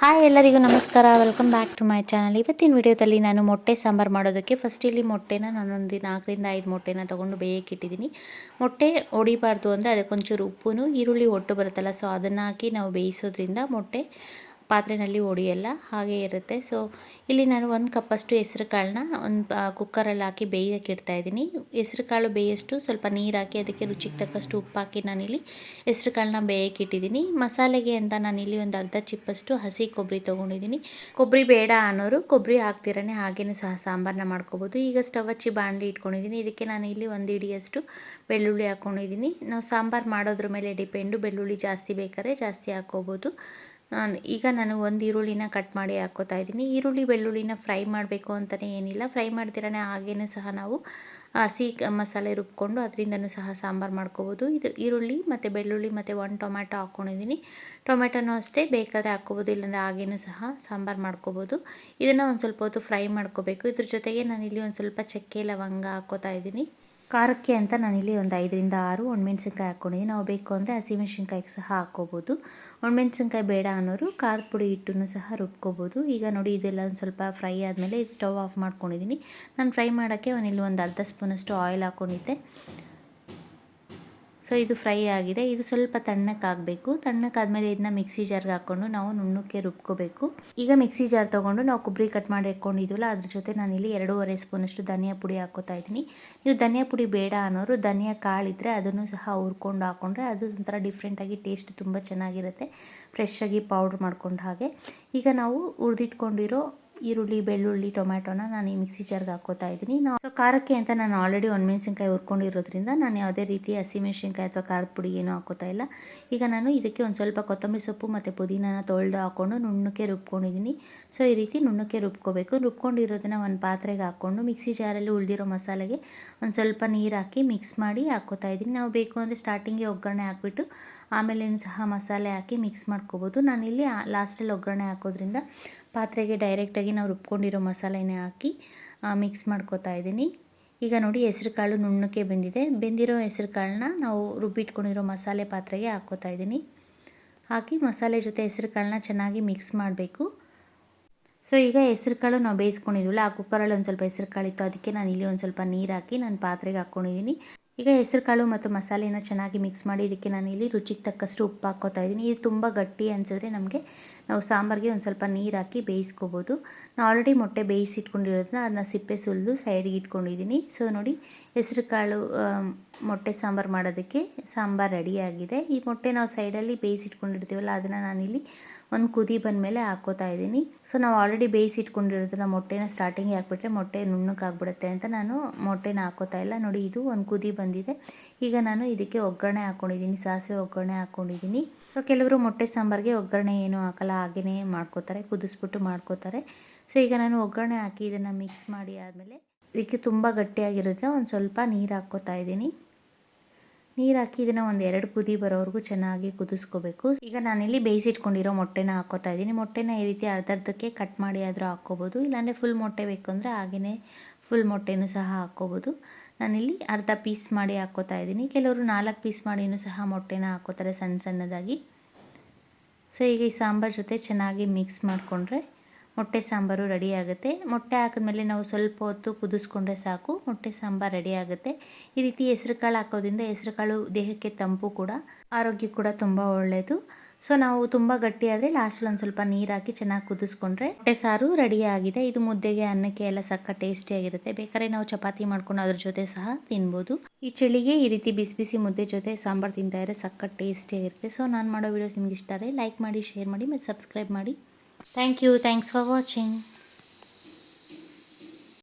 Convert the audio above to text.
Hi ಎಲ್ಲರಿಗೂ ನಮಸ್ಕಾರ, welcome back to my channel. ಇವತ್ತಿನ ವಿಡಿಯೋದಲ್ಲಿ ನಾನು ಮೊಟ್ಟೆ ಸಾಂಬಾರು ಮಾಡೋದಕ್ಕೆ ಫಸ್ಟ್ ಇಲ್ಲಿ ಮೊಟ್ಟೆನ ನಾನೊಂದು 4ರಿಂದ 5 ಮೊಟ್ಟೆನ ತೊಗೊಂಡು ಬೇಯಕ್ಕೆ ಇಟ್ಟಿದ್ದೀನಿ. ಮೊಟ್ಟೆ ಒಡಿಬಾರ್ದು ಅಂದರೆ ಅದಕ್ಕೊಂಚೂರು ಉಪ್ಪು ಈರುಳ್ಳಿ ಒಟ್ಟು ಬರುತ್ತಲ್ಲ, ಸೊ ಅದನ್ನು ಹಾಕಿ ನಾವು ಬೇಯಿಸೋದ್ರಿಂದ ಮೊಟ್ಟೆ ಪಾತ್ರೆಯಲ್ಲಿ ಒಡೆಯಲ್ಲ, ಹಾಗೇ ಇರುತ್ತೆ. ಸೊ ಇಲ್ಲಿ ನಾನು 1 ಕಪ್ಪಷ್ಟು ಹೆಸರು ಕಾಳನ್ನ ಒಂದು ಕುಕ್ಕರಲ್ಲಿ ಹಾಕಿ ಬೇಯೋಕ್ಕೆ ಇಡ್ತಾಯಿದ್ದೀನಿ. ಹೆಸರು ಕಾಳು ಬೇಯೋಷ್ಟು ಸ್ವಲ್ಪ ನೀರು ಹಾಕಿ ಅದಕ್ಕೆ ರುಚಿಗೆ ತಕ್ಕಷ್ಟು ಉಪ್ಪು ಹಾಕಿ ನಾನಿಲ್ಲಿ ಹೆಸರು ಕಾಳನ್ನ ಬೇಯಕ್ಕೆ ಇಟ್ಟಿದ್ದೀನಿ. ಮಸಾಲೆಗೆ ಅಂತ ನಾನಿಲ್ಲಿ ಒಂದು ಅರ್ಧ ಚಿಪ್ಪಷ್ಟು ಹಸಿ ಕೊಬ್ಬರಿ ತೊಗೊಂಡಿದ್ದೀನಿ. ಕೊಬ್ಬರಿ ಬೇಡ ಅನ್ನೋರು ಕೊಬ್ಬರಿ ಹಾಕ್ತಿರೇ ಹಾಗೇನೂ ಸಹ ಸಾಂಬಾರನ್ನ ಮಾಡ್ಕೋಬೋದು. ಈಗ ಸ್ಟವ್ ಹಚ್ಚಿ ಬಾಣಲಿ ಇಟ್ಕೊಂಡಿದ್ದೀನಿ. ಇದಕ್ಕೆ ನಾನು ಇಲ್ಲಿ 1 ಹಿಡಿಯಷ್ಟು ಬೆಳ್ಳುಳ್ಳಿ ಹಾಕ್ಕೊಂಡಿದ್ದೀನಿ. ನಾವು ಸಾಂಬಾರು ಮಾಡೋದ್ರ ಮೇಲೆ ಡಿಪೆಂಡು, ಬೆಳ್ಳುಳ್ಳಿ ಜಾಸ್ತಿ ಬೇಕಾದ್ರೆ ಜಾಸ್ತಿ ಹಾಕ್ಕೋಬೋದು. ಈಗ ನಾನು 1 ಈರುಳ್ಳಿನ ಕಟ್ ಮಾಡಿ ಹಾಕ್ಕೋತಾ ಇದ್ದೀನಿ. ಈರುಳ್ಳಿ ಬೆಳ್ಳುಳ್ಳಿನ ಫ್ರೈ ಮಾಡಬೇಕು ಅಂತಲೇ ಏನಿಲ್ಲ, ಫ್ರೈ ಮಾಡ್ತಿರೇ ಹಾಗೇನೂ ಸಹ ನಾವು ಹಸಿ ಮಸಾಲೆ ರುಬ್ಕೊಂಡು ಅದರಿಂದನೂ ಸಹ ಸಾಂಬಾರು ಮಾಡ್ಕೋಬೋದು. ಇದು ಈರುಳ್ಳಿ ಮತ್ತು ಬೆಳ್ಳುಳ್ಳಿ ಮತ್ತು 1 ಟೊಮ್ಯಾಟೊ ಹಾಕ್ಕೊಂಡಿದ್ದೀನಿ. ಟೊಮೆಟೊನೂ ಅಷ್ಟೇ ಬೇಕಾದರೆ ಹಾಕ್ಕೋಬೋದು, ಇಲ್ಲಾಂದರೆ ಹಾಗೇನೂ ಸಹ ಸಾಂಬಾರು ಮಾಡ್ಕೋಬೋದು. ಇದನ್ನು ಒಂದು ಸ್ವಲ್ಪ ಹೊತ್ತು ಫ್ರೈ ಮಾಡ್ಕೋಬೇಕು. ಇದ್ರ ಜೊತೆಗೆ ನಾನಿಲ್ಲಿ ಒಂದು ಸ್ವಲ್ಪ ಚಕ್ಕೆ ಲವಂಗ ಹಾಕ್ಕೋತಾ ಇದ್ದೀನಿ. ಖಾರಕ್ಕೆ ಅಂತ ನಾನಿಲ್ಲಿ ಒಂದು 5ರಿಂದ 6 ಒಣಮೆಣ್ಸಿನ್ಕಾಯಿ ಹಾಕ್ಕೊಂಡಿದ್ದೀನಿ. ನಾವು ಬೇಕು ಅಂದರೆ ಹಸಿಮೆಣ್ಸಿನ್ಕಾಯಿ ಸಹ ಹಾಕ್ಕೋಬೋದು. ಒಣಮೆಣ್ಸಿನ್ಕಾಯಿ ಬೇಡ ಅನ್ನೋರು ಖಾರದ ಪುಡಿ ಹಿಟ್ಟನ್ನು ಸಹ ರುಬ್ಕೋಬೋದು. ಈಗ ನೋಡಿ, ಇದೆಲ್ಲ ಒಂದು ಸ್ವಲ್ಪ ಫ್ರೈ ಆದಮೇಲೆ ಇದು ಸ್ಟವ್ ಆಫ್ ಮಾಡ್ಕೊಂಡಿದ್ದೀನಿ. ನಾನು ಫ್ರೈ ಮಾಡೋಕ್ಕೆ ಇಲ್ಲಿ ಒಂದು ಅರ್ಧ ಸ್ಪೂನಷ್ಟು ಆಯಿಲ್ ಹಾಕ್ಕೊಂಡಿದ್ದೆ. ಸೊ ಇದು ಫ್ರೈ ಆಗಿದೆ. ಇದು ಸ್ವಲ್ಪ ತಣ್ಣಕ್ಕಾಗಬೇಕು. ತಣ್ಣಕ್ಕಾದಮೇಲೆ ಇದನ್ನ ಮಿಕ್ಸಿ ಜಾರ್ಗೆ ಹಾಕ್ಕೊಂಡು ನಾವು ನುಣ್ಣಕ್ಕೆ ರುಬ್ಕೋಬೇಕು. ಈಗ ಮಿಕ್ಸಿ ಜಾರ್ ತೊಗೊಂಡು ನಾವು ಕೊಬ್ಬರಿ ಕಟ್ ಮಾಡಿ ಇಟ್ಕೊಂಡಿದ್ವಲ್ಲ, ಅದ್ರ ಜೊತೆ ನಾನಿಲ್ಲಿ 2.5 ಸ್ಪೂನಷ್ಟು ಧನಿಯಾ ಪುಡಿ ಹಾಕ್ಕೋತಾ ಇದ್ದೀನಿ. ನೀವು ಧನಿಯಾ ಪುಡಿ ಬೇಡ ಅನ್ನೋರು ಧನಿಯಾ ಕಾಳಿದ್ರೆ ಅದನ್ನು ಸಹ ಹುರ್ಕೊಂಡು ಹಾಕ್ಕೊಂಡ್ರೆ ಅದು ಒಂಥರ ಡಿಫ್ರೆಂಟಾಗಿ ಟೇಸ್ಟ್ ತುಂಬ ಚೆನ್ನಾಗಿರುತ್ತೆ, ಫ್ರೆಶ್ಶಾಗಿ ಪೌಡ್ರ್ ಮಾಡ್ಕೊಂಡು ಹಾಗೆ. ಈಗ ನಾವು ಹುರಿದಿಟ್ಕೊಂಡಿರೋ ಈರುಳ್ಳಿ ಬೆಳ್ಳುಳ್ಳಿ ಟೊಮ್ಯಾಟೊನ ನಾನು ಈ ಮಿಕ್ಸಿ ಜಾರ್ಗೆ ಹಾಕ್ಕೋತಾ ಇದ್ದೀನಿ. ಸೊ ಖಾರಕ್ಕೆ ಅಂತ ನಾನು ಆಲ್ರೆಡಿ ಒಣಮೆಣ್ಸಿನ್ಕಾಯಿ ಹುರ್ಕೊಂಡಿರೋದ್ರಿಂದ ನಾನು ಯಾವುದೇ ರೀತಿ ಹಸಿಮೆಣ್ಸಿನ್ಕಾಯಿ ಅಥವಾ ಖಾರದ ಪುಡಿ ಏನೂ ಹಾಕ್ಕೋತಾ ಇಲ್ಲ. ಈಗ ನಾನು ಇದಕ್ಕೆ ಒಂದು ಸ್ವಲ್ಪ ಕೊತ್ತಂಬರಿ ಸೊಪ್ಪು ಮತ್ತು ಪುದೀನಾನ ತೊಳೆದು ಹಾಕ್ಕೊಂಡು ನುಣ್ಣಕ್ಕೆ ರುಬ್ಕೊಂಡಿದ್ದೀನಿ. ಸೊ ಈ ರೀತಿ ನುಣ್ಣಕ್ಕೆ ರುಬ್ಕೋಬೇಕು. ರುಬ್ಕೊಂಡಿರೋದನ್ನು ಒಂದು ಪಾತ್ರೆಗೆ ಹಾಕ್ಕೊಂಡು ಮಿಕ್ಸಿ ಜಾರಲ್ಲಿ ಉಳಿದಿರೋ ಮಸಾಲೆಗೆ ಒಂದು ಸ್ವಲ್ಪ ನೀರು ಹಾಕಿ ಮಿಕ್ಸ್ ಮಾಡಿ ಹಾಕ್ಕೋತಾ ಇದ್ದೀನಿ. ನಾವು ಬೇಕು ಅಂದರೆ ಸ್ಟಾರ್ಟಿಂಗ್ಗೆ ಒಗ್ಗರಣೆ ಹಾಕ್ಬಿಟ್ಟು ಆಮೇಲೇನು ಸಹ ಮಸಾಲೆ ಹಾಕಿ ಮಿಕ್ಸ್ ಮಾಡ್ಕೋಬೋದು. ನಾನಿಲ್ಲಿ ಲಾಸ್ಟಲ್ಲಿ ಒಗ್ಗರಣೆ ಹಾಕೋದ್ರಿಂದ ಪಾತ್ರೆಗೆ ಡೈರೆಕ್ಟಾಗಿ ನಾವು ರುಬ್ಕೊಂಡಿರೋ ಮಸಾಲೆನೇ ಹಾಕಿ ಮಿಕ್ಸ್ ಮಾಡ್ಕೋತಾ ಇದ್ದೀನಿ. ಈಗ ನೋಡಿ, ಹೆಸರು ಕಾಳು ನುಣ್ಣಕ್ಕೆ ಬೆಂದಿರೋ ಹೆಸರು ಕಾಳನ್ನ ನಾವು ರುಬ್ಬಿಟ್ಕೊಂಡಿರೋ ಮಸಾಲೆ ಪಾತ್ರೆಗೆ ಹಾಕ್ಕೋತಾ ಇದ್ದೀನಿ. ಹಾಕಿ ಮಸಾಲೆ ಜೊತೆ ಹೆಸರು ಕಾಳನ್ನ ಚೆನ್ನಾಗಿ ಮಿಕ್ಸ್ ಮಾಡಬೇಕು. ಸೊ ಈಗ ಹೆಸರು ಕಾಳು ನಾವು ಬೇಯಿಸ್ಕೊಂಡಿದ್ವಲ್ಲ, ಆ ಕುಕ್ಕರಲ್ಲಿ ಒಂದು ಸ್ವಲ್ಪ ಹೆಸರು ಕಾಳಿತ್ತು, ಅದಕ್ಕೆ ನಾನು ಇಲ್ಲಿ ಒಂದು ಸ್ವಲ್ಪ ನೀರು ಹಾಕಿ ನಾನು ಪಾತ್ರೆಗೆ ಹಾಕ್ಕೊಂಡಿದ್ದೀನಿ. ಈಗ ಹೆಸರು ಕಾಳು ಮತ್ತು ಮಸಾಲೆನ ಚೆನ್ನಾಗಿ ಮಿಕ್ಸ್ ಮಾಡಿ ಇದಕ್ಕೆ ನಾನು ಇಲ್ಲಿ ರುಚಿಗೆ ತಕ್ಕಷ್ಟು ಉಪ್ಪು ಹಾಕ್ಕೋತಾ ಇದ್ದೀನಿ. ಇದು ತುಂಬ ಗಟ್ಟಿ ಅನಿಸಿದ್ರೆ ನಮಗೆ ನಾವು ಸಾಂಬಾರಿಗೆ ಒಂದು ಸ್ವಲ್ಪ ನೀರು ಹಾಕಿ ಬೇಯಿಸ್ಕೋಬೋದು. ನಾನು ಆಲ್ರೆಡಿ ಮೊಟ್ಟೆ ಬೇಯಿಸಿಟ್ಕೊಂಡಿರೋದನ್ನ ಅದನ್ನ ಸಿಪ್ಪೆ ಸುಲಿದು ಸೈಡಿಗೆ ಇಟ್ಕೊಂಡಿದ್ದೀನಿ. ಸೊ ನೋಡಿ, ಹೆಸರು ಕಾಳು ಮೊಟ್ಟೆ ಸಾಂಬಾರು ಮಾಡೋದಕ್ಕೆ ಸಾಂಬಾರು ರೆಡಿಯಾಗಿದೆ. ಈ ಮೊಟ್ಟೆ ನಾವು ಸೈಡಲ್ಲಿ ಬೇಯಿಸಿಟ್ಕೊಂಡಿರ್ತೀವಲ್ಲ, ಅದನ್ನು ನಾನಿಲ್ಲಿ ಒಂದು ಕುದಿ ಬಂದಮೇಲೆ ಹಾಕ್ಕೋತಾ ಇದ್ದೀನಿ. ಸೊ ನಾವು ಆಲ್ರೆಡಿ ಬೇಯಿಸಿಟ್ಕೊಂಡಿರೋದನ್ನ ಮೊಟ್ಟೆನ ಸ್ಟಾರ್ಟಿಂಗ್ ಹಾಕ್ಬಿಟ್ರೆ ಮೊಟ್ಟೆ ನುಣ್ಣಕ್ಕಾಗ್ಬಿಡುತ್ತೆ ಅಂತ ನಾನು ಮೊಟ್ಟೆನ ಹಾಕ್ಕೋತಾ ಇಲ್ಲ. ನೋಡಿ, ಇದು ಒಂದು ಕುದಿ ಬಂದಿದೆ. ಈಗ ನಾನು ಇದಕ್ಕೆ ಒಗ್ಗರಣೆ ಹಾಕ್ಕೊಂಡಿದ್ದೀನಿ, ಸಾಸಿವೆ ಒಗ್ಗರಣೆ ಹಾಕ್ಕೊಂಡಿದ್ದೀನಿ. ಸೊ ಕೆಲವರು ಮೊಟ್ಟೆ ಸಾಂಬಾರಿಗೆ ಒಗ್ಗರಣೆ ಏನೂ ಹಾಕಲ್ಲ, ಹಾಗೆಯೇ ಮಾಡ್ಕೋತಾರೆ, ಕುದಿಸ್ಬಿಟ್ಟು ಮಾಡ್ಕೋತಾರೆ. ಸೊ ಈಗ ನಾನು ಒಗ್ಗರಣೆ ಹಾಕಿ ಇದನ್ನು ಮಿಕ್ಸ್ ಮಾಡಿ ಆದಮೇಲೆ ಇದಕ್ಕೆ ತುಂಬ ಗಟ್ಟಿಯಾಗಿರುತ್ತೆ, ಒಂದು ಸ್ವಲ್ಪ ನೀರು ಹಾಕ್ಕೋತಾ ಇದ್ದೀನಿ. ನೀರು ಹಾಕಿ ಇದನ್ನು ಒಂದು 2 ಕುದಿ ಬರೋವರೆಗೂ ಚೆನ್ನಾಗಿ ಕುದಿಸ್ಕೋಬೇಕು. ಈಗ ನಾನಿಲ್ಲಿ ಬೇಯಿಸಿಟ್ಕೊಂಡಿರೋ ಮೊಟ್ಟೆನ ಹಾಕ್ಕೋತಾ ಇದ್ದೀನಿ. ಮೊಟ್ಟೆನ ಈ ರೀತಿ ಅರ್ಧಕ್ಕೆ ಕಟ್ ಮಾಡಿ ಆದರೂ ಹಾಕ್ಕೋಬೋದು, ಇಲ್ಲಾಂದರೆ ಫುಲ್ ಮೊಟ್ಟೆ ಬೇಕು ಅಂದರೆ ಹಾಗೆಯೇ ಫುಲ್ ಮೊಟ್ಟೆನೂ ಸಹ ಹಾಕ್ಕೋಬೋದು. ನಾನಿಲ್ಲಿ ಅರ್ಧ ಪೀಸ್ ಮಾಡಿ ಹಾಕ್ಕೋತಾ ಇದ್ದೀನಿ. ಕೆಲವರು 4 ಪೀಸ್ ಮಾಡಿನೂ ಸಹ ಮೊಟ್ಟೆನ ಹಾಕ್ಕೋತಾರೆ ಸಣ್ಣ ಸಣ್ಣದಾಗಿ. ಸೊ ಈಗ ಈ ಸಾಂಬಾರು ಜೊತೆ ಚೆನ್ನಾಗಿ ಮಿಕ್ಸ್ ಮಾಡಿಕೊಂಡ್ರೆ ಮೊಟ್ಟೆ ಸಾಂಬಾರು ರೆಡಿ ಆಗುತ್ತೆ. ಮೊಟ್ಟೆ ಹಾಕಿದ್ಮೇಲೆ ನಾವು ಸ್ವಲ್ಪ ಹೊತ್ತು ಕುದಿಸ್ಕೊಂಡ್ರೆ ಸಾಕು, ಮೊಟ್ಟೆ ಸಾಂಬಾರು ರೆಡಿ ಆಗುತ್ತೆ. ಈ ರೀತಿ ಹೆಸರು ಕಾಳು ಹಾಕೋದ್ರಿಂದ ಹೆಸರು ಕಾಳು ದೇಹಕ್ಕೆ ತಂಪು ಕೂಡ, ಆರೋಗ್ಯ ಕೂಡ ತುಂಬ ಒಳ್ಳೆಯದು. ಸೊ ನಾವು ತುಂಬ ಗಟ್ಟಿಯಾದರೆ ಲಾಸ್ಟಲ್ಲಿ ಒಂದು ಸ್ವಲ್ಪ ನೀರು ಹಾಕಿ ಚೆನ್ನಾಗಿ ಕುದಿಸ್ಕೊಂಡ್ರೆ ಮೊಟ್ಟೆ ಸಾರು ರೆಡಿ ಆಗಿದೆ. ಇದು ಮುದ್ದೆಗೆ ಅನ್ನಕ್ಕೆ ಎಲ್ಲ ಸಕ್ಕ ಟೇಸ್ಟಿಯಾಗಿರುತ್ತೆ. ಬೇಕಾದ್ರೆ ನಾವು ಚಪಾತಿ ಮಾಡ್ಕೊಂಡು ಅದ್ರ ಜೊತೆ ಸಹ ತಿನ್ಬೋದು. ಈ ಚಳಿಗೆ ಈ ರೀತಿ ಬಿಸಿ ಬಿಸಿ ಮುದ್ದೆ ಜೊತೆ ಸಾಂಬಾರು ತಿಂತಾ ಇದ್ರೆ ಸಕ್ಕ ಟೇಸ್ಟಿಯಾಗಿರುತ್ತೆ. ಸೊ ನಾನು ಮಾಡೋ ವೀಡಿಯೋಸ್ ನಿಮ್ಗೆ ಇಷ್ಟ ಆದರೆ ಲೈಕ್ ಮಾಡಿ, ಶೇರ್ ಮಾಡಿ ಮತ್ತು ಸಬ್ಸ್ಕ್ರೈಬ್ ಮಾಡಿ. Thank you. Thanks for watching.